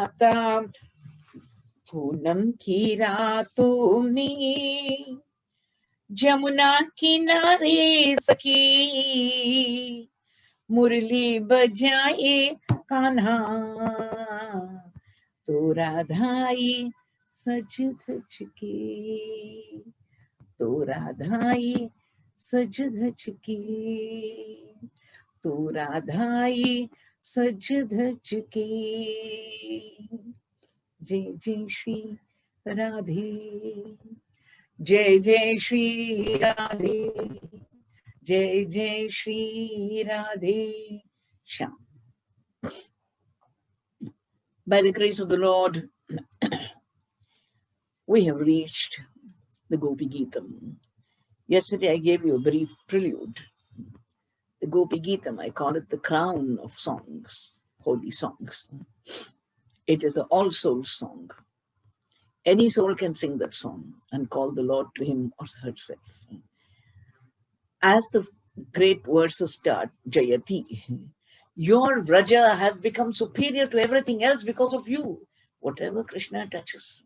Rata Poonam ki raatuni Jamuna kinare sakhi Murli bajaye kanha तो राधाई सज धज की तो राधाई सज धज की तो राधाई सज धज की जय जय श्री राधे जय जय श्री राधे जय जय Shri Radhe Shyam. By the grace of the Lord, we have reached the Gopi Geetam. Yesterday I gave you a brief prelude. The Gopi Geetam, I call it the crown of songs, holy songs. It is the all souls song. Any soul can sing that song and call the Lord to him or herself. As the great verses start, Jayati, your Vraja has become superior to everything else because of you. Whatever Krishna touches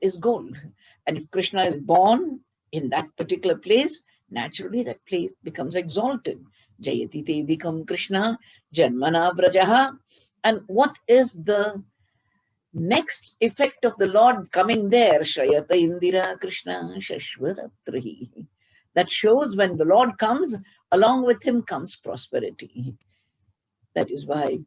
is gold. And if Krishna is born in that particular place, naturally that place becomes exalted. Jayati Tedikam Krishna Janmana Vrajaha. And what is the next effect of the Lord coming there? Shrayata Indira Krishna Shashvaratrihi. That shows when the Lord comes, along with him comes prosperity. That is why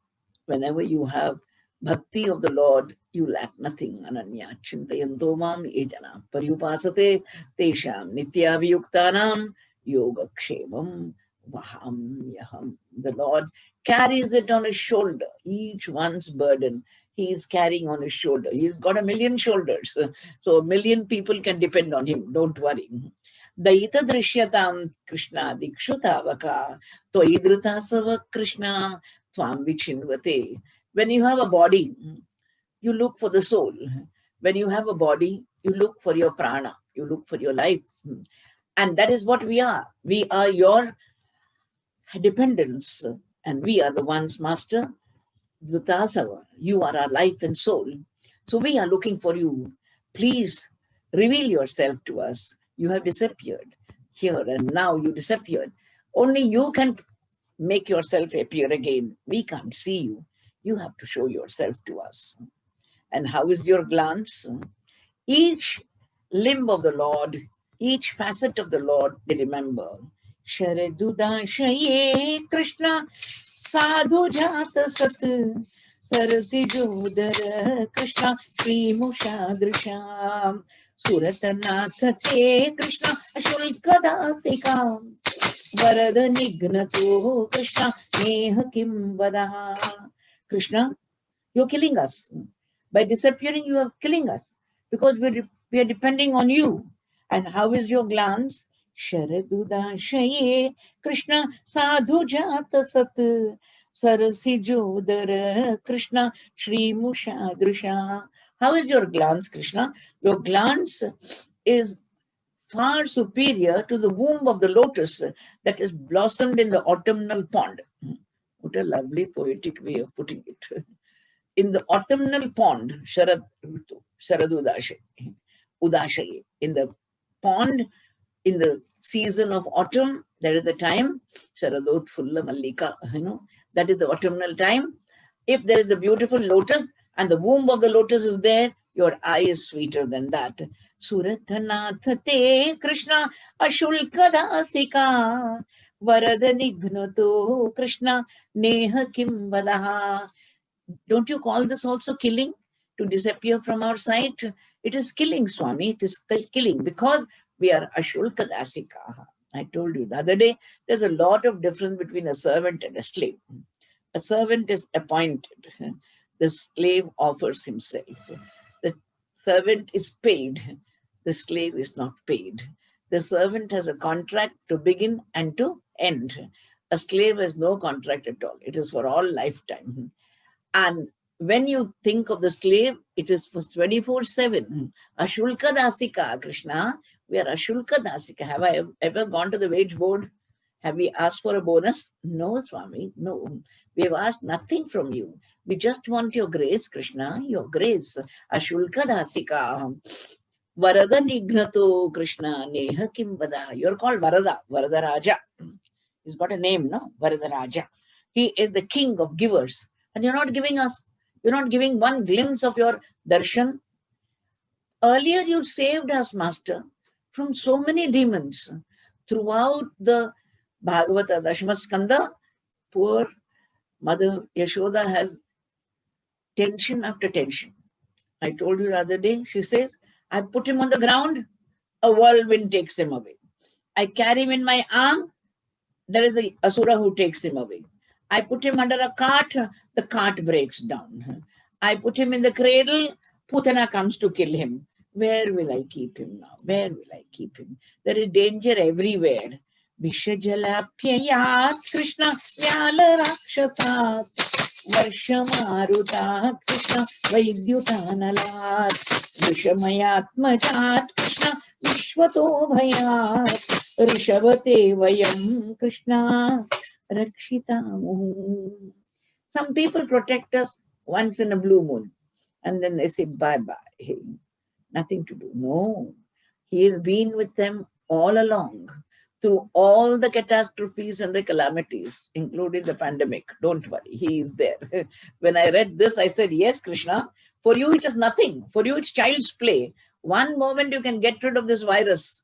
whenever you have bhakti of the Lord, you lack nothing. Ananya chintayanto mam ejana paryupasate tesham nityaviyuktanam yogakshemam vahamyaham. The Lord carries it on his shoulder, each one's burden. He is carrying on his shoulder. He's got 1,000,000 shoulders. So 1,000,000 people can depend on him. Don't worry. Daita drishyatam Krishna dikshutavaka toidrutasava Krishna twam vichinvate. When you have a body, you look for the soul. When you have a body, you look for your prana. You look for your life. And that is what we are. We are your dependents. And we are the ones, Master. Dhutasava, you are our life and soul. So we are looking for you. Please reveal yourself to us. You have disappeared here and now you disappeared. Only you can make yourself appear again. We can't see you. You have to show yourself to us. And how is your glance? Each limb of the Lord, each facet of the Lord, they remember. Sharadudashaye Krishna Sadhu Jata Sat Sarasijodara Krishna Srimushadrisham Suratanath Te Krishna Ashulkadasikam Varada Nignato Krishna Neha Kim Vadaha. Krishna, you're killing us. By disappearing, you are killing us because we are depending on you. And how is your glance? Sharadudashaye Krishna Sadhu Jata Sat Sarasijodara Krishna Shri Mushadrisha. How is your glance, Krishna? Your glance is far superior to the womb of the lotus that is blossomed in the autumnal pond. What a lovely poetic way of putting it. In the autumnal pond, Sharadudashaye, in the pond, in the season of autumn, that is the time, Sharadot Fulla Mallika, that is the autumnal time. If there is a beautiful lotus and the womb of the lotus is there, your eye is sweeter than that. Suratanath Te Krishna Ashulkadasika Varada Nignato Krishna Neha Kim Vadaha. Don't you call this also killing? To disappear from our sight? It is killing, Swami. It is killing because we are Ashulkadasika. I told you the other day, there's a lot of difference between a servant and a slave. A servant is appointed. The slave offers himself. The servant is paid. The slave is not paid. The servant has a contract to begin and to end. A slave has no contract at all. It is for all lifetime. And when you think of the slave, it is for 24/7. Ashulka Dasika, Krishna. We are Ashulka Dasika. Have I ever gone to the wage board? Have we asked for a bonus? No, Swami, no. We have asked nothing from you. We just want your grace, Krishna, your grace. Ashulka dasika. Varada Nignato Krishna Neha Kimbada. You're called Varada, Varada Raja. He's got a name, no? Varada Raja. He is the king of givers. And you're not giving us, you're not giving one glimpse of your darshan. Earlier you saved us, Master, from so many demons. Throughout the Bhagavata Dashmaskanda, poor Mother Yashoda has tension after tension. I told you the other day, she says, I put him on the ground, a whirlwind takes him away. I carry him in my arm, there is a asura who takes him away. I put him under a cart, the cart breaks down. I put him in the cradle, Putana comes to kill him. Where will I keep him now? Where will I keep him? There is danger everywhere. Vishajalapyayat Krishna Vyala Rakshatat Varshamarutat Krishna Vaidyutanalat Vishamayatmajat Krishna Vishwato Bhayat Rishavate Vayam Krishna Rakshitamu. Some people protect us once in a blue moon and then they say bye-bye. Hey, nothing to do. No, he has been with them all along through all the catastrophes and the calamities, including the pandemic. Don't worry, he is there. When I read this, I said, yes, Krishna, for you it is nothing. For you it's child's play. One moment you can get rid of this virus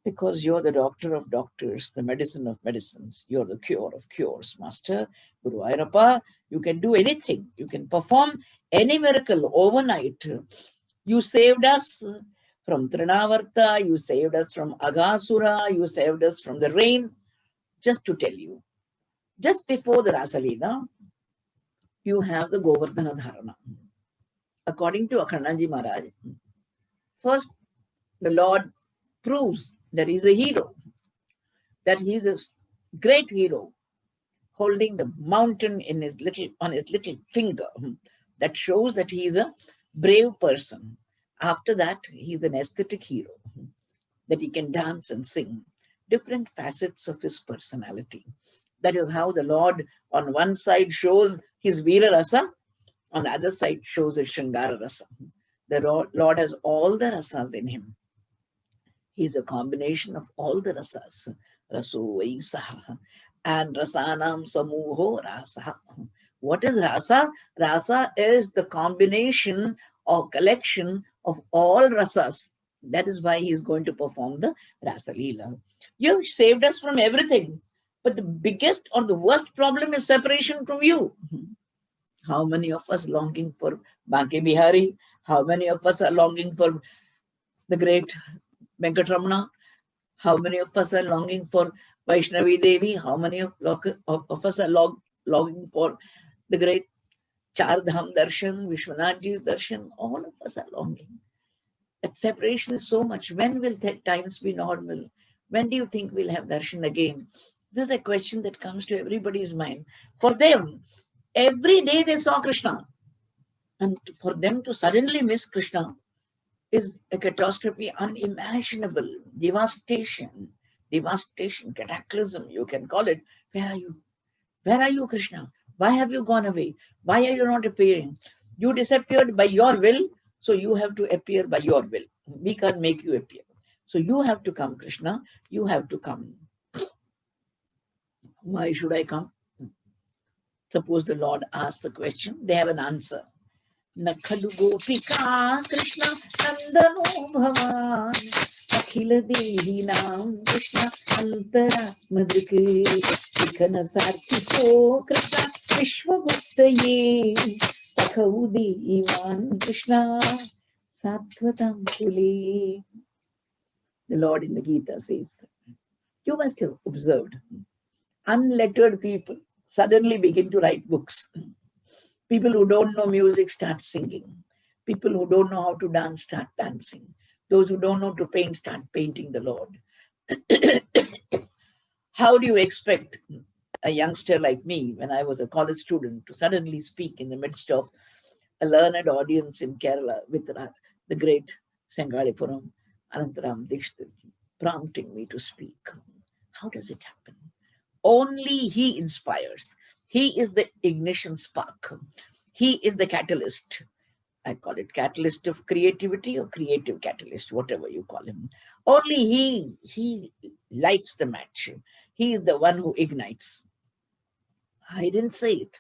because you're the doctor of doctors, the medicine of medicines. You're the cure of cures, Master. Guru Ayyappa, you can do anything. You can perform any miracle overnight. You saved us from Trinavarta, you saved us from Aghasura, you saved us from the rain. Just to tell you, just before the Rasalila, you have the Govardhana Dharana. According to Akhandaji Maharaj, first the Lord proves that he's a hero, that he's a great hero, holding the mountain in his on his little finger. That shows that he is a brave person. After that, he's an aesthetic hero, that he can dance and sing, different facets of his personality. That is how the Lord on one side shows his Veera Rasa, on the other side shows his Shringara Rasa. The Lord has all the rasas in him. He's a combination of all the rasas. Raso Vaisaha and Rasanam Samuho Rasa. What is rasa? Rasa is the combination or collection of all rasas. That is why he is going to perform the Rasa Leela. You saved us from everything. But the biggest or the worst problem is separation from you. How many of us longing for Banke Bihari? How many of us are longing for the great Venkatramana? How many of us are longing for Vaishnavi Devi? How many of us are longing for the great Char Dham Darshan, Vishwanathji's Darshan? All of us are longing. That separation is so much. When will times be normal? When do you think we'll have darshan again? This is a question that comes to everybody's mind. For them, every day they saw Krishna. And for them to suddenly miss Krishna is a catastrophe unimaginable. Devastation, cataclysm, you can call it. Where are you? Where are you, Krishna? Why have you gone away? Why are you not appearing? You disappeared by your will, so you have to appear by your will. We can't make you appear. So you have to come, Krishna. You have to come. Why should I come? Suppose the Lord asks the question, they have an answer. Nakhalu Gopika Krishna Nandano Bhavan Akhila Dehi Nam Krishna Antaratmadrike Shikhana Sarthiko Krishna Vishwaguptaye Takhaudi Ivan Krishna Sattvatam Kule. The Lord in the Gita says, you must have observed, unlettered people suddenly begin to write books. People who don't know music start singing. People who don't know how to dance start dancing. Those who don't know how to paint start painting the Lord. How do you expect a youngster like me, when I was a college student, to suddenly speak in the midst of a learned audience in Kerala with the great Sengalipuram Anantaram Dikshit prompting me to speak? How does it happen? Only he inspires. He is the ignition spark. He is the catalyst. I call it catalyst of creativity or creative catalyst, whatever you call him. Only he lights the match. He is the one who ignites. I didn't say it.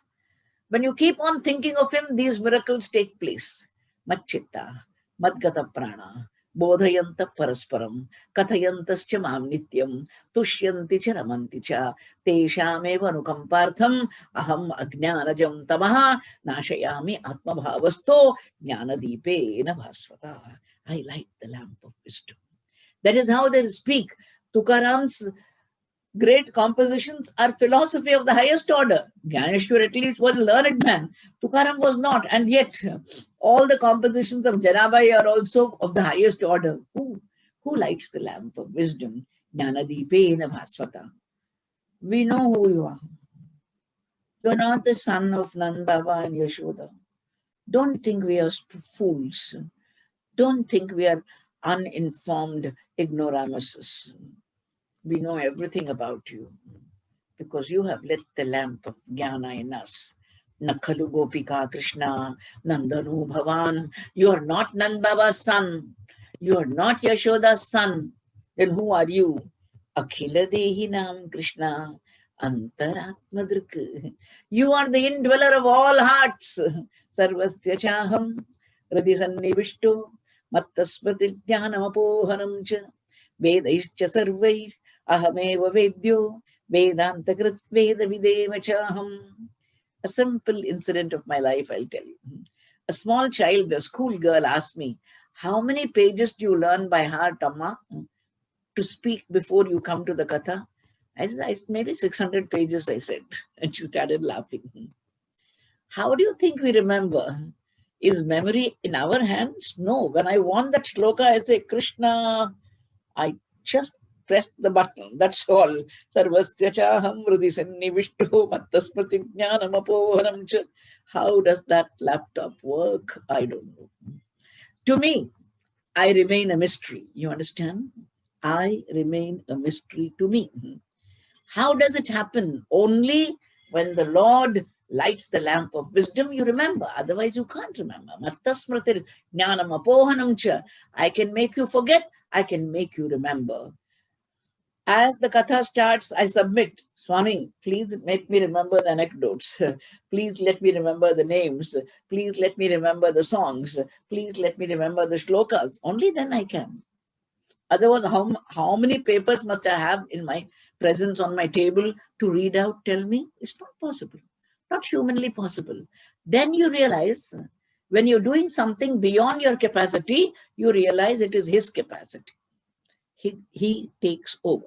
When you keep on thinking of him, these miracles take place. Machchitta, Madgata Prana, Bodhayanta Parasparam, Kathayantascha Mam Nityam, Tushyanti cha Ramanti cha, Teshameva Nukampartham, Aham Ajnanajam Tamaha, Nashayami Atma Bhavasto, Jnanadipe Bhasvata. I light the lamp of wisdom. That is how they speak. Tukaram's great compositions are philosophy of the highest order. Gyaneshwar at least was a learned man. Tukaram was not, and yet all the compositions of Janabai are also of the highest order. Who lights the lamp of wisdom? Jnanadipena Bhasvata. We know who you are. You are not the son of Nandava and Yashoda. Don't think we are fools. Don't think we are uninformed ignoramuses. We know everything about you because you have lit the lamp of jnana in us. Nakhalu Gopika Krishna, Nandanu Bhavan. You are not Nand Baba's son. You are not Yashoda's son. Then who are you? Akhila Dehi Nam Krishna, Antaratmadrik. You are the indweller of all hearts. Sarvasya Chaham, Radhisannivishto, Mattasmriti Jnanam Apohanam cha, Vedaischa Sarvair, Ahameva Vedyo, Vedanta Krit Veda Videva Chaham. A simple incident of my life, I'll tell you. A small child, a school girl, asked me, how many pages do you learn by heart, Amma, to speak before you come to the katha? I said, maybe 600 pages, I said. And she started laughing. How do you think we remember? Is memory in our hands? No. When I want that shloka, I say, Krishna, I just press the button. That's all. Sarvasya chaham hridisannivishto mattasmriti jnanam apohanam cha. How does that laptop work? I don't know. To me, I remain a mystery. You understand? I remain a mystery to me. How does it happen? Only when the Lord lights the lamp of wisdom, you remember. Otherwise, you can't remember. Mattasmriti jnanam apohanam cha. I can make you forget. I can make you remember. As the katha starts, I submit, Swami, please let me remember the anecdotes. Please let me remember the names. Please let me remember the songs. Please let me remember the shlokas. Only then I can. Otherwise, how many papers must I have in my presence on my table to read out? Tell me. It's not possible. Not humanly possible. Then you realize when you're doing something beyond your capacity, you realize it is his capacity. He takes over.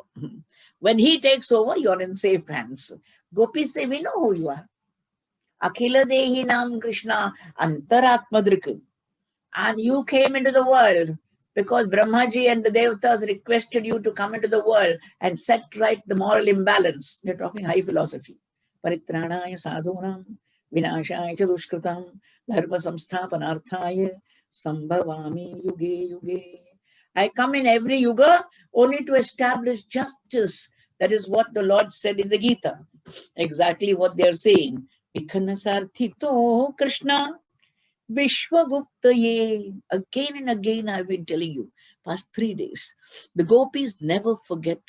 When he takes over, you're in safe hands. Gopis say, we know who you are. Akhila Dehi Nam Krishna Antaratmadrik. And you came into the world because Brahmaji and the Devatas requested you to come into the world and set right the moral imbalance. They're talking high philosophy. Paritranaya sadhunam, vinashaya cha dushkritam, dharma samsthapanarthaya, sambhavami yuge yuge. I come in every yuga only to establish justice. That is what the Lord said in the Gita. Exactly what they are saying. Vikhanasarthito Krishna Vishwaguptaye. Again and again I've been telling you, past 3 days. The gopis never forget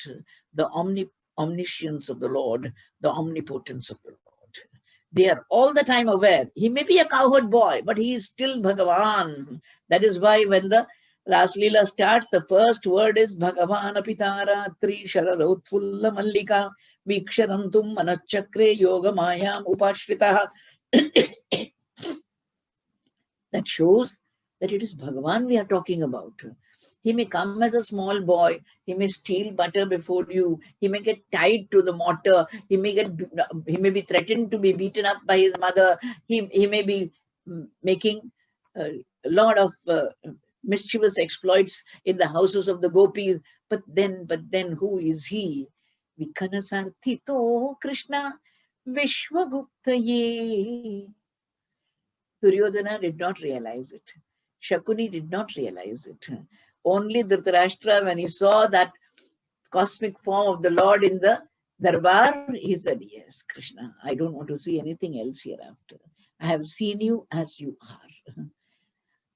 the omniscience of the Lord, the omnipotence of the Lord. They are all the time aware. He may be a cowherd boy, but he is still Bhagavan. That is why when the Ras Leela starts, the first word is Bhagavan Apitara Tri Sharadotfulla Mallika Viksharantum Manachakre Yoga Mayam Upashritaha. That shows that it is Bhagavan we are talking about. He may come as a small boy. He may steal butter before you. He may get tied to the mortar. He may be threatened to be beaten up by his mother. He may be making a lot of mischievous exploits in the houses of the gopis. But then who is he? Vikhanasarthito Krishna Vishwaguptaye. Duryodhana did not realize it. Shakuni did not realize it. Only Dhritarashtra, when he saw that cosmic form of the Lord in the Darbar? He said, yes, Krishna, I don't want to see anything else hereafter. I have seen you as you are.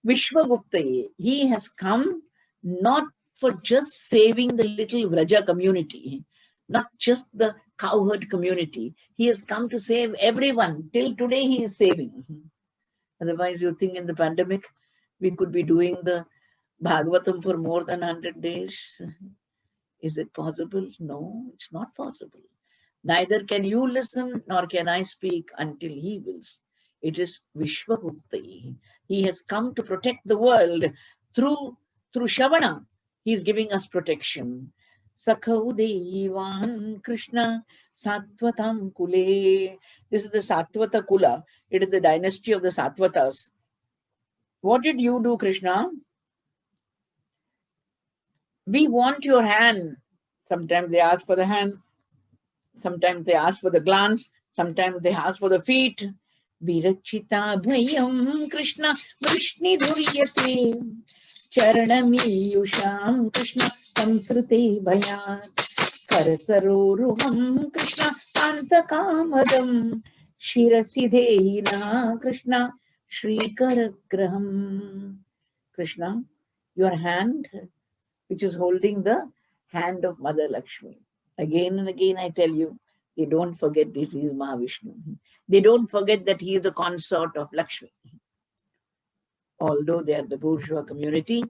Vishwagupta, he has come not for just saving the little Vraja community, not just the cowherd community. He has come to save everyone. Till today, he is saving. Otherwise, you think in the pandemic, we could be doing the Bhagavatam for more than 100 days. Is it possible? No, it's not possible. Neither can you listen nor can I speak until he wills. It is Vishwagupta. He has come to protect the world through Shavana. He is giving us protection. Sakhau Devan Krishna Sattvatam Kule. This is the Sattvata Kula. It is the dynasty of the Sattvatas. What did you do, Krishna? We want your hand. Sometimes they ask for the hand. Sometimes they ask for the glance. Sometimes they ask for the feet. Virachita bhayam Krishna Vrishni Dhuryate Charanamiyusham Krishna Samsrute Bhayat Karasaroruham Krishna Antakamadam Shirasidhena Krishna Shrikaragraham. Krishna, your hand, which is holding the hand of Mother Lakshmi. Again and again, I tell you, they don't forget that he is Mahavishnu. They don't forget that he is the consort of Lakshmi. Although they are the bourgeois community,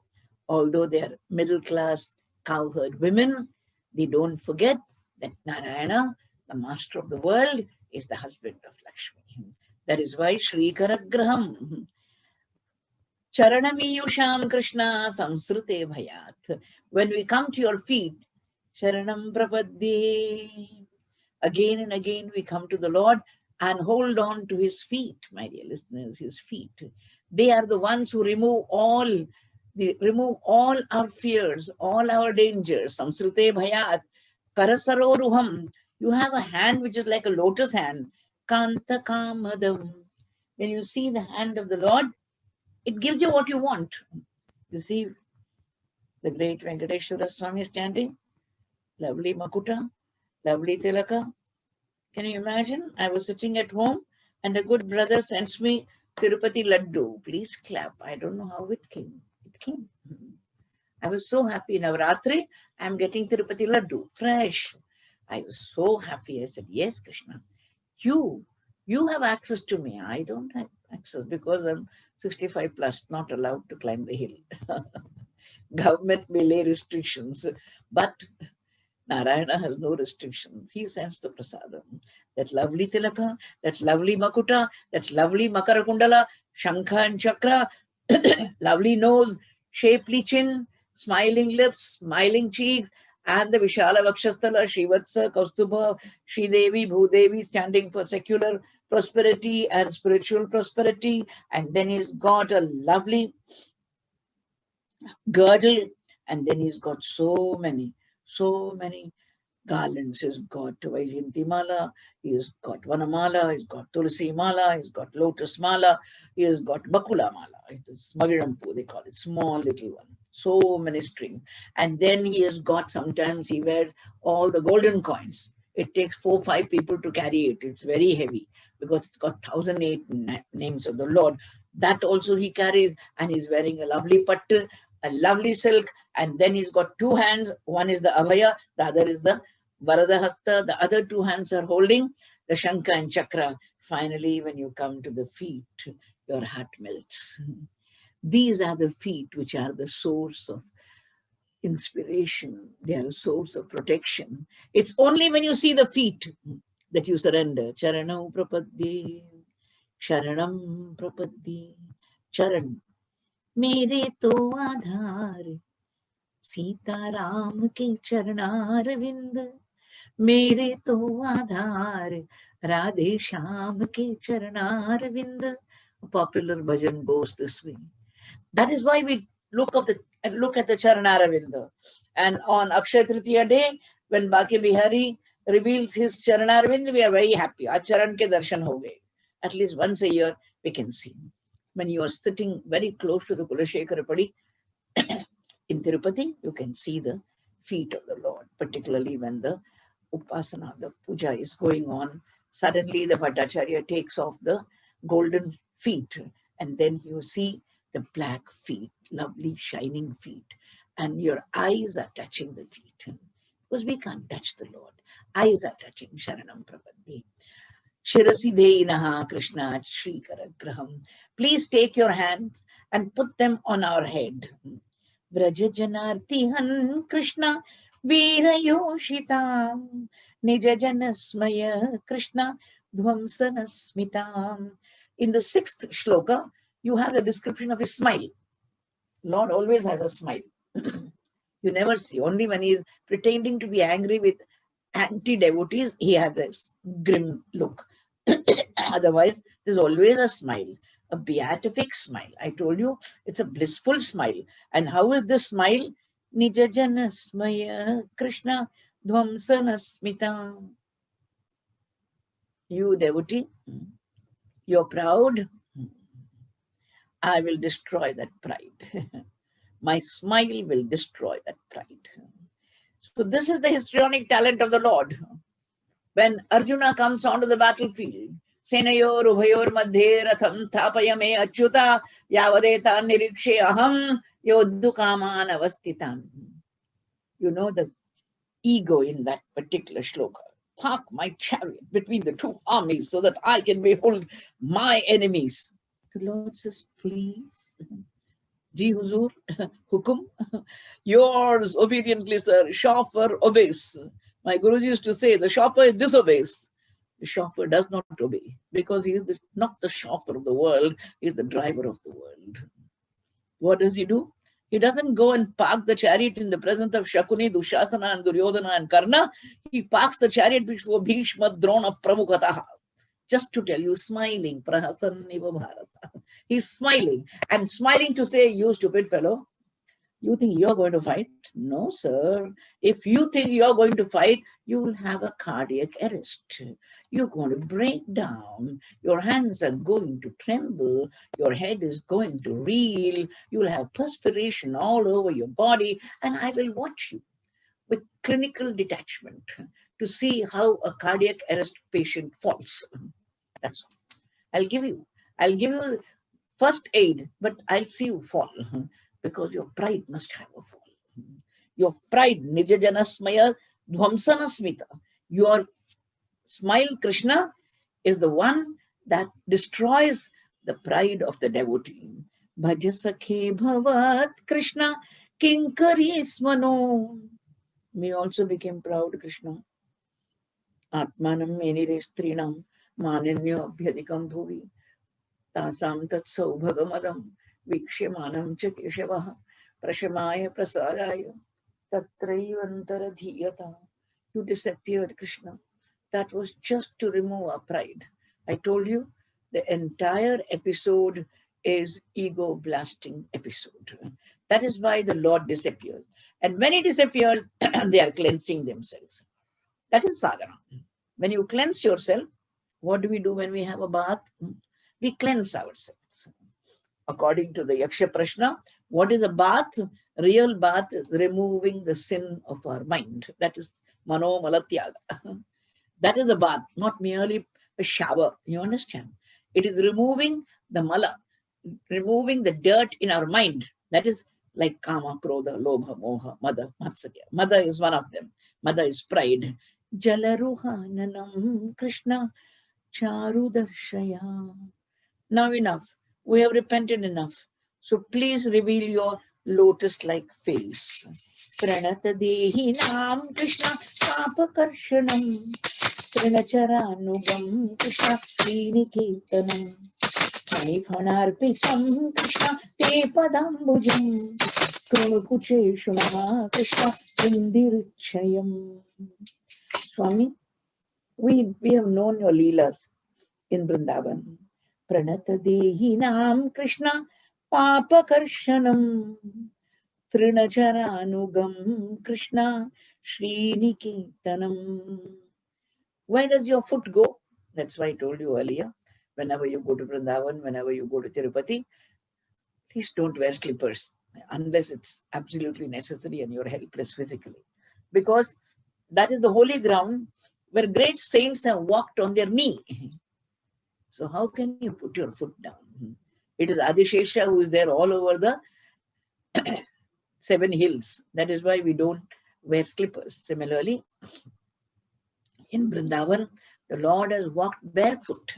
although they are middle class cowherd women, they don't forget that Narayana, the master of the world, is the husband of Lakshmi. That is why Shri Karagraham, Charanamiyusham Krishna Samsrute Bhayat. When we come to your feet, Charanam Prapadde. Again and again we come to the Lord and hold on to his feet, my dear listeners, his feet. They are the ones who remove all our fears, all our dangers. Samsrute Bhayat, Karasaroruham. You have a hand which is like a lotus hand. Kanta Kamadam. When you see the hand of the Lord, it gives you what you want. You see the great Venkateshwara Swami standing, lovely Makuta, lovely Tilaka. Can you imagine? I was sitting at home and a good brother sends me Tirupati Laddu. Please clap. I don't know how it came. It came. I was so happy. Navratri, I'm getting Tirupati Laddu, fresh. I was so happy. I said, yes, Krishna. You have access to me. I don't have access because I'm 65 plus, not allowed to climb the hill. Government may lay restrictions, but Narayana has no restrictions. He sends the prasadam. That lovely Tilaka, that lovely Makuta, that lovely Makara Kundala, Shankha and Chakra, lovely nose, shapely chin, smiling lips, smiling cheeks, and the Vishala Vakshasthala, Srivatsa, Kaustubha, Sridevi, Bhudevi standing for secular prosperity and spiritual prosperity. And then he's got a lovely girdle, and then he's got so many garlands. He's got Vaijayanti Mala, he's got Vanamala, he's got Tulsi Mala, he's got Lotus Mala, he has got Bakula Mala. It's Magirampu, they call it, small little one. So many strings. And then he has got, sometimes he wears all the golden coins. It takes 4 or 5 people to carry it. It's very heavy because it's got 1008 names of the Lord. That also he carries, and he's wearing a lovely pattu, a lovely silk, and then he's got 2 hands. One is the Abhaya, the other is the Varadahasta. The other 2 hands are holding the Shankha and Chakra. Finally, when you come to the feet, your heart melts. These are the feet which are the source of inspiration. They are a source of protection. It's only when you see the feet that you surrender. Charanam prapadye, Sharanam prapadye, Charan. Mere to aadhar, Sita Ram ke charanaarvind. Mere to aadhar, Radhe Shyam ke charanaarvind. A popular bhajan goes this way. That is why we look at the Charanaravinda. And on Akshaya Tritiya day, when Baki Bihari reveals his Charanaravinda, we are very happy. Our Charan ke darshan ho gaye. At least once a year, we can see. When you are sitting very close to the Kulashekara Padi in Tirupati, you can see the feet of the Lord, particularly when the upasana, the puja is going on. Suddenly the Bhattacharya takes off the golden feet, and then you see the black feet, lovely shining feet, and your eyes are touching the feet. Because we can't touch the Lord. Eyes are touching Sharanam Prapadde. Shirasi Deinaha Krishna Shri Karagraham. Please take your hands and put them on our head. Vrajajanartihan Krishna Veerayoshitam Nijajanasmaya Krishna Dhvamsanasmitam. In the 6th shloka, you have a description of his smile. Lord always has a smile. You never see. Only when he is pretending to be angry with anti-devotees, he has this grim look. Otherwise, there's always a smile, a beatific smile. I told you, it's a blissful smile. And how is this smile? Nijajanasmaya Krishna Dhvamsanasmita. You devotee, you're proud. I will destroy that pride. My smile will destroy that pride. So this is the histrionic talent of the Lord. When Arjuna comes onto the battlefield, Senayor Ubhayor Madhe Ratham Thapayame Achyuta Yavadeta Nirikshe Aham Yoddukaman Avastitam. You know the ego in that particular shloka. Park my chariot between the two armies so that I can behold my enemies. The Lord says, please. Ji Huzur, Hukum, yours obediently, sir. Chauffeur obeys. My Guruji used to say, the chauffeur disobeys. The chauffeur does not obey because he is not the chauffeur of the world, he is the driver of the world. What does he do? He doesn't go and park the chariot in the presence of Shakuni, Dushasana, and Duryodhana and Karna. He parks the chariot before Bhishma, Drona, Pramukataha. Just to tell you, smiling, Prahasanniva Bharata. He's smiling, and smiling to say, you stupid fellow, you think you're going to fight? No, sir. If you think you're going to fight, you will have a cardiac arrest. You're going to break down. Your hands are going to tremble. Your head is going to reel. You'll have perspiration all over your body, and I will watch you with clinical detachment to see how a cardiac arrest patient falls. That's all. I'll give you first aid, but I'll see you fall because your pride must have a fall. Your pride, Nijajanasmaya Dhvamsanasmita. Your smile, Krishna, is the one that destroys the pride of the devotee. Bhajasakhe bhavat Krishna kinkari smano. We also became proud, Krishna. Atmanam menire strinam mananyo abhyadikam bhuvi. Tasam tatsau bhagamadam vikshyamanam cha keshavaha prashamaya prasadaya tatrayvantara dhiyata. You disappeared, Krishna. That was just to remove our pride. I told you, the entire episode is ego blasting episode. That is why the Lord disappears. And when he disappears, they are cleansing themselves. That is sadhana. When you cleanse yourself, what do we do when we have a bath? We cleanse ourselves. According to the Yaksha Prashna, what is a bath? Real bath is removing the sin of our mind. That is Mano Malatyaga. That is a bath, not merely a shower. You understand? It is removing the mala, removing the dirt in our mind. That is like Kama, Krodha, Lobha, Moha, Mada, Matsarya. Mada is one of them. Mada is pride. Jalaruhananam Krishna Charu Darshaya. Now enough. We have repented enough. So please reveal your lotus-like face. Pranata Dehi Nam Krishna Papakarshanam Trinacharanugam Krishna Sriniketanam Manikanarpitam Krishna Te Padambujam Krunukuche Shunama Krishna Indirichayam. Swami, we have known your leelas in Vrindavan. Pranata Dehi Nam Krishna Papakarshanam Trinacharanugam Krishna Sriniketanam. Where does your foot go? That's why I told you earlier. Whenever you go to Vrindavan, whenever you go to Tirupati, please don't wear slippers unless it's absolutely necessary and you're helpless physically. because that is the holy ground where great saints have walked on their knee. So how can you put your foot down? It is Adishesha who is there all over the 7 hills. That is why we don't wear slippers. Similarly, in Vrindavan, the Lord has walked barefoot.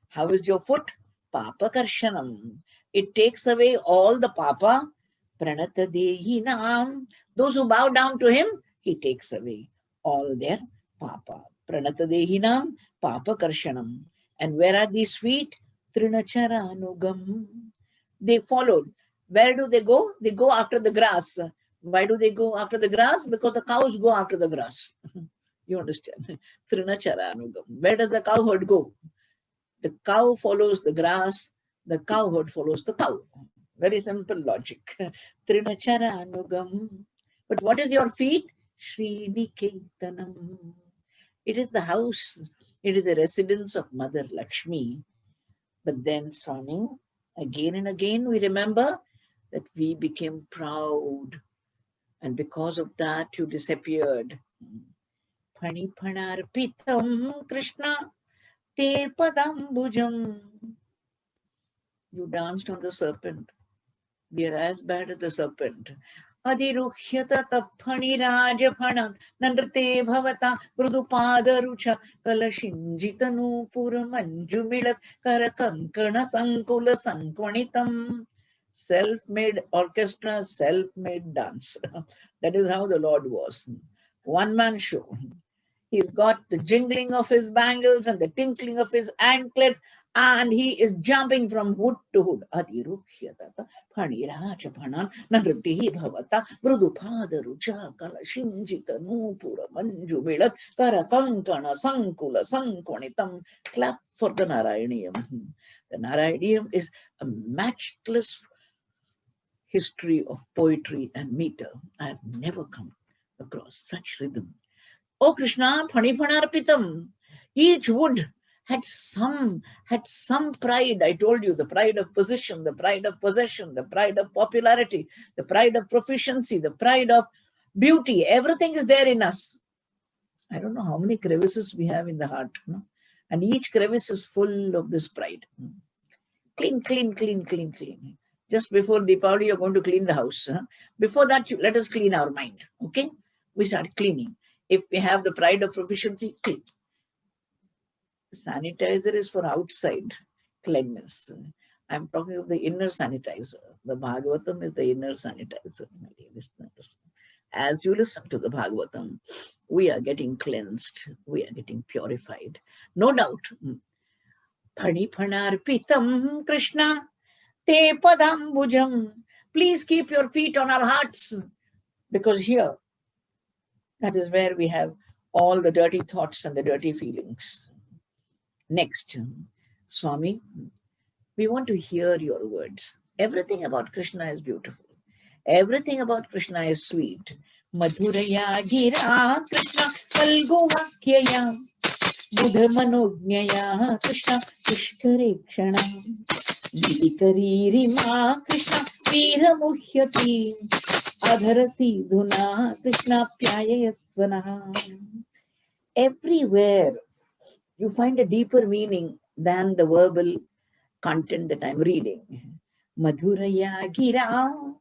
How is your foot? Papa Karshanam. It takes away all the papa. Pranata Dehinam. Those who bow down to him, he takes away all their papa. Pranata Dehinam, Papa Karshanam. And where are these feet? Trinacharanugam. They followed. Where do they go? They go after the grass. Why do they go after the grass? Because the cows go after the grass. You understand? Trinacharanugam. Where does the cow herd go? The cow follows the grass, the cow herd follows the cow. Very simple logic. Trinacharanugam. But what is your feet? Sriniketanam. It is the house, it is the residence of Mother Lakshmi. But then, Swami, again and again we remember that we became proud. And because of that, you disappeared. Panipanarpitam Krishna te padambujam. You danced on the serpent. We are as bad as the serpent. Adiruhyata taphanirajaphanan nandrte bhavata mrudupadarucha kalashinjitanu puramanjumilat karakankana sankula sankwanitam. Self-made orchestra, self-made dance. That is how the Lord was. One-man show. He's got the jingling of his bangles and the tinkling of his anklets, and he is jumping from hood to hood. Adirukhyatata phaniracha phanan nandritihi bhavata mrudupadarucha kalashinjita nupura manju vilat karakankana sankula sankwanitam. Clap for the Narayaniyam. The Narayaniyam is a matchless history of poetry and meter. I have never come across such rhythm. Oh Krishna, Phanipanarpitam. Each wood had some pride. I told you, the pride of position, the pride of possession, the pride of popularity, the pride of proficiency, the pride of beauty. Everything is there in us. I don't know how many crevices we have in the heart. No? And each crevice is full of this pride. Clean, clean, clean, clean, clean. Just before Deepavali, you're going to clean the house. Huh? Before that, let us clean our mind. Okay? We start cleaning. If we have the pride of proficiency, clean. Sanitizer is for outside cleanliness. I'm talking of the inner sanitizer. The Bhagavatam is the inner sanitizer, my dear listeners. As you listen to the Bhagavatam, we are getting cleansed. We are getting purified. No doubt. Phanarpitam Krishna te padambujam. Please keep your feet on our hearts, because here, that is where we have all the dirty thoughts and the dirty feelings. Next, Swami, we want to hear your words. Everything about Krishna is beautiful. Everything about Krishna is sweet. Madhuraya gira Krishna kalgovakyaya budhamanojnaya Krishna pushkarekshana Vidikaririma Krishna viramuhyati adharati dhuna Krishna pyayayasvanaha. Everywhere you find a deeper meaning than the verbal content that I'm reading. Madhuraya gira.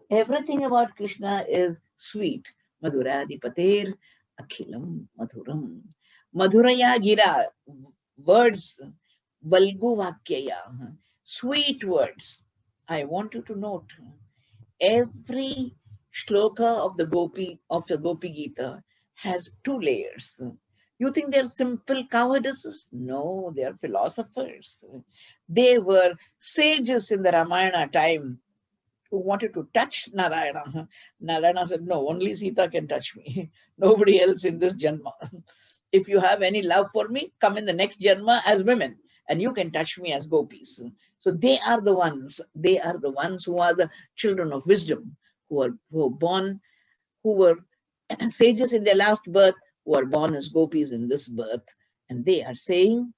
Everything about Krishna is sweet. Madhuradipater akhilam madhuram. Madhuraya gira. Words. Valgu vakyaya. Sweet words. I want you to note every shloka of the Gopi Gita has 2 layers. You think they're simple cowardices? No, they are philosophers. They were sages in the Ramayana time who wanted to touch Narayana. Narayana said, no, only Sita can touch me. Nobody else in this Janma. If you have any love for me, come in the next Janma as women and you can touch me as gopis. So they are the ones who are the children of wisdom, who were born, who were sages in their last birth, who are born as gopis in this birth. And they are saying,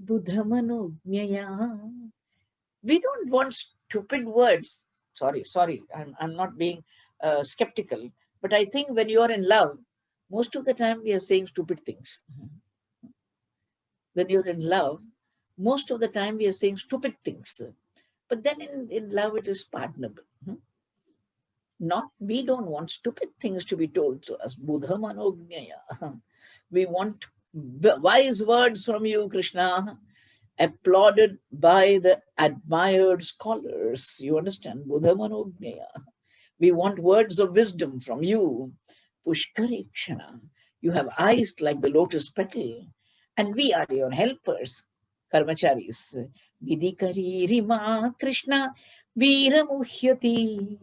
Buddhamanojnaya. We don't want stupid words. Sorry, I'm not being skeptical. But I think when you are in love, Most of the time we are saying stupid things. When you're in love, most of the time we are saying stupid things. But then in love, it is pardonable. Not, we don't want stupid things to be told to us. Buddha manognyaya. We want wise words from you, Krishna, applauded by the admired scholars. You understand? Buddha manognyaya. We want words of wisdom from you. Pushkarikshana. You have eyes like the lotus petal, and we are your helpers, karmacharis. Vidikari Rima Krishna Viramuhyati.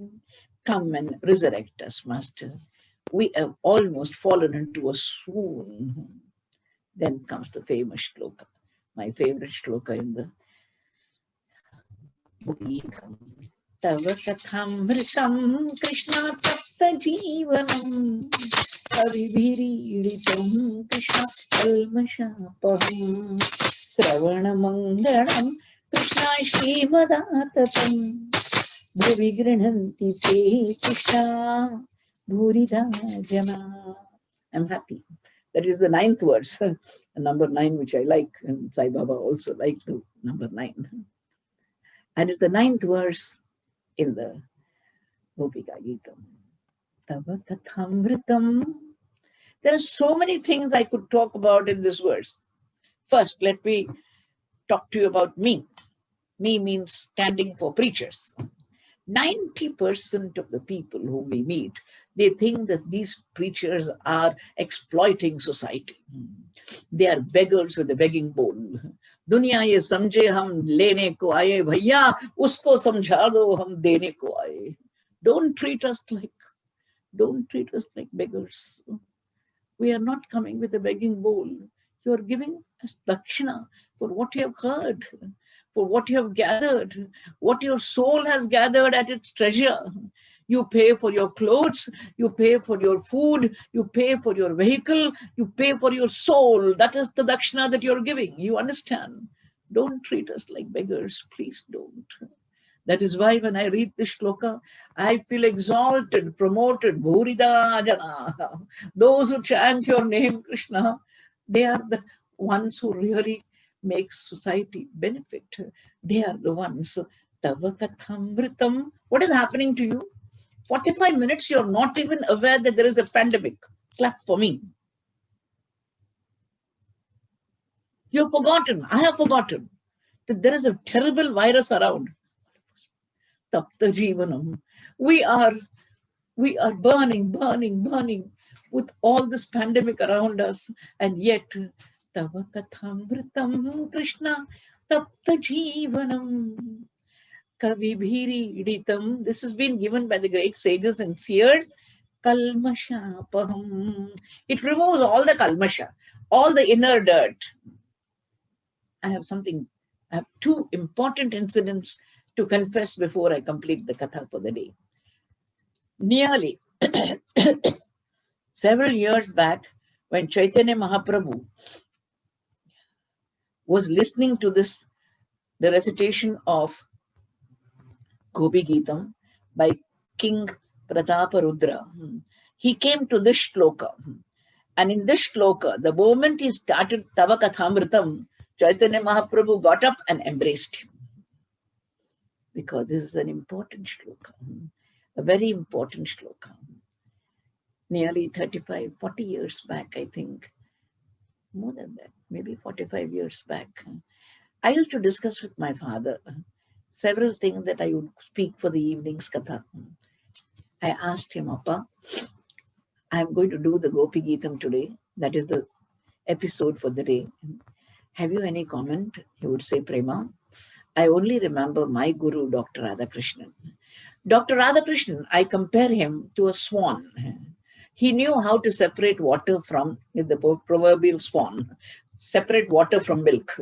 Come and resurrect us, Master. We have almost fallen into a swoon. Then comes the famous shloka, my favorite shloka in the Gita. Tava kathamritam Krishna tapta jivanam avibhiriditam Krishna kalmashapaham Sravana mangalam Krishna shrimadatam bhuvi grinhanti te Krishna bhurida jana. I'm happy. That is the 9th verse, number 9, which I like, and Sai Baba also liked the number 9. And it's the 9th verse in the Gopika Gita. Tava kathamritam. There are so many things I could talk about in this verse. First, let me talk to you about me. Me means standing for preachers. 90% of the people whom we meet, they think that these preachers are exploiting society. They are beggars with a begging bowl. दुनिया ये समझे हम लेने को आए भैया उसको समझा दो हम देने को आए. Don't treat us like beggars. We are not coming with a begging bowl. You are giving us dakshina for what you have heard, for what you have gathered, what your soul has gathered at its treasure. You pay for your clothes, you pay for your food, you pay for your vehicle, you pay for your soul. That is the dakshina that you're giving. You understand? Don't treat us like beggars. Please don't. That is why when I read this shloka, I feel exalted, promoted. Bhurida jana. Those who chant your name, Krishna, they are the ones who really make society benefit. They are the ones. Tava kathamritam. What is happening to you? 45 minutes, you're not even aware that there is a pandemic. Clap for me. You've forgotten. I have forgotten that there is a terrible virus around. Tapta jivanam. We are burning with all this pandemic around us, and yet Tava kathamritam Krishna tapta jivanam kavibhiri iditam. This has been given by the great sages and seers. Kalmashapaham. It removes all the kalmasha, all the inner dirt. I have 2 important incidents to confess before I complete the katha for the day. Nearly several years back, when Chaitanya Mahaprabhu was listening to the recitation of Gopi Geetam by King Prataparudra, he came to this shloka. And in this shloka, the moment he started Tava Kathamritam, Chaitanya Mahaprabhu got up and embraced him. Because this is an important shloka, a very important shloka. Nearly 35, 40 years back, I think, more than that, maybe 45 years back, I used to discuss with my father several things that I would speak for the evening's katha. I asked him, Appa, I'm going to do the Gopi Geetam today. That is the episode for the day. Have you any comment? He would say, Prema, I only remember my guru, Dr. Radhakrishnan. Dr. Radhakrishnan, I compare him to a swan. He knew how to separate water from the proverbial swan, separate water from milk.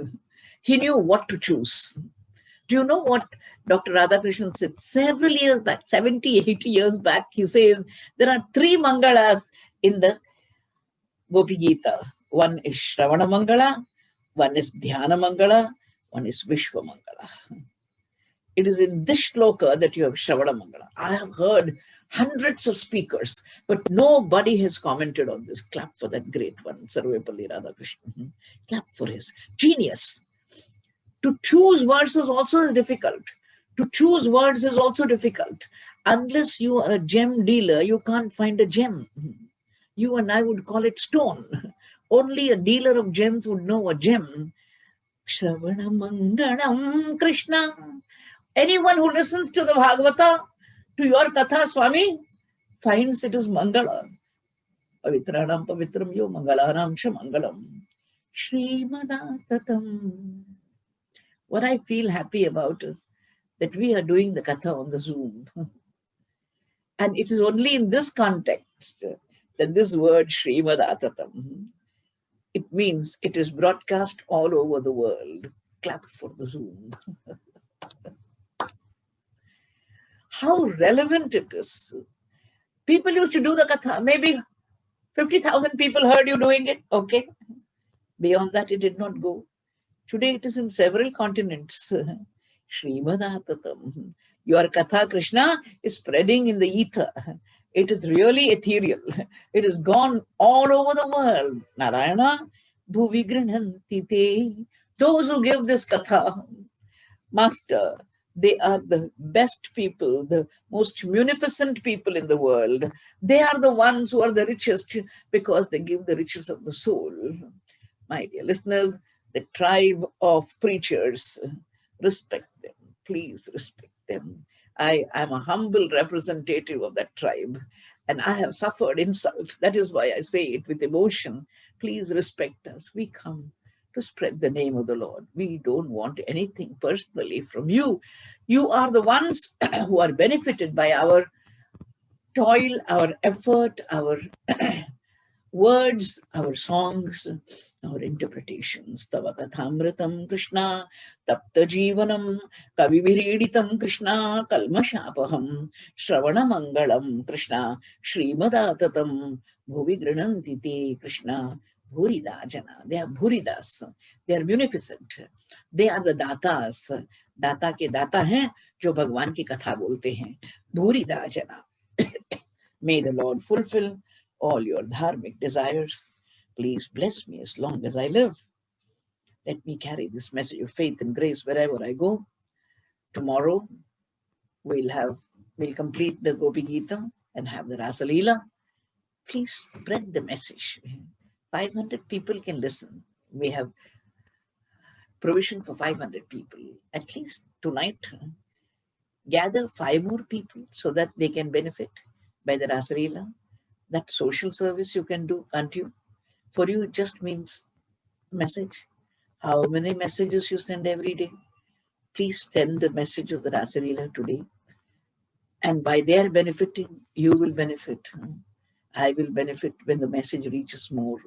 He knew what to choose. Do you know what Dr. Radhakrishnan said several years back, 70, 80 years back? He says there are 3 Mangalas in the Gopi Gita. One is Shravana Mangala, one is Dhyana Mangala, one is Vishwa Mangala. It is in this shloka that you have Shravana Mangala. I have heard hundreds of speakers, but nobody has commented on this. Clap for that great one, Sarvepalli Radhakrishnan. Clap for his genius. To choose words is also difficult. To choose words is also difficult. Unless you are a gem dealer, you can't find a gem. You and I would call it stone. Only a dealer of gems would know a gem. Shravana Mangalam Krishna. Anyone who listens to the Bhagavata, to your Katha, Swami, finds it is Mangala. Pavitranam Pavitram Yo Mangalanam Sha Mangalam. Srimadatam. What I feel happy about is that we are doing the Katha on the Zoom. And it is only in this context that this word Srimadatam, it means it is broadcast all over the world. Clap for the Zoom. How relevant it is. People used to do the Katha. Maybe 50,000 people heard you doing it. Okay. Beyond that, it did not go. Today, it is in several continents. Srimadatam. Your Katha, Krishna, is spreading in the ether. It is really ethereal. It is gone all over the world. Narayana, bhuvi grinhanti te. Those who give this Katha, Master, they are the best people, the most munificent people in the world. They are the ones who are the richest because they give the riches of the soul. My dear listeners, the tribe of preachers, respect them. Please respect them. I am a humble representative of that tribe and I have suffered insult. That is why I say it with emotion. Please respect us. We come to spread the name of the Lord. We don't want anything personally from you. You are the ones who are benefited by our toil, our effort, our words, our songs, our interpretations. Tava kathamritam Krishna, tapta jivanam, kaviviriditam Krishna, kalmashapaham, shravana mangalam Krishna, srimadatatam, bhuvi grinanti te Krishna, bhuridajana. They are bhuridas. They are munificent. They are the datas. दाता के दाता हैं जो भगवान की कथा बोलते हैं. Bhuridajana. May the Lord fulfill all your dharmic desires. Please bless me as long as I live. Let me carry this message of faith and grace wherever I go. Tomorrow we'll complete the Gopi Gita and have the Rasa Leela. Please spread the message. 500 people can listen. We have provision for 500 people. At least tonight, gather 5 more people so that they can benefit by the Rasa Leela. That social service you can do, can't you? For you, it just means message. How many messages you send every day? Please send the message of the Rasa Leela today. And by their benefiting, you will benefit. I will benefit when the message reaches more.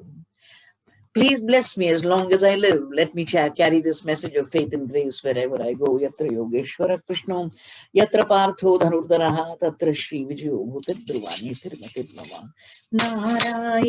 Please bless me as long as I live. Let me carry this message of faith and grace wherever I go. Yatra Yogeshwara Krishna, Yatra Partho Dhanurdharaha, Tatra Shri Vijayo Bhutir Dhruva Nitir Matir Nava. Narayana.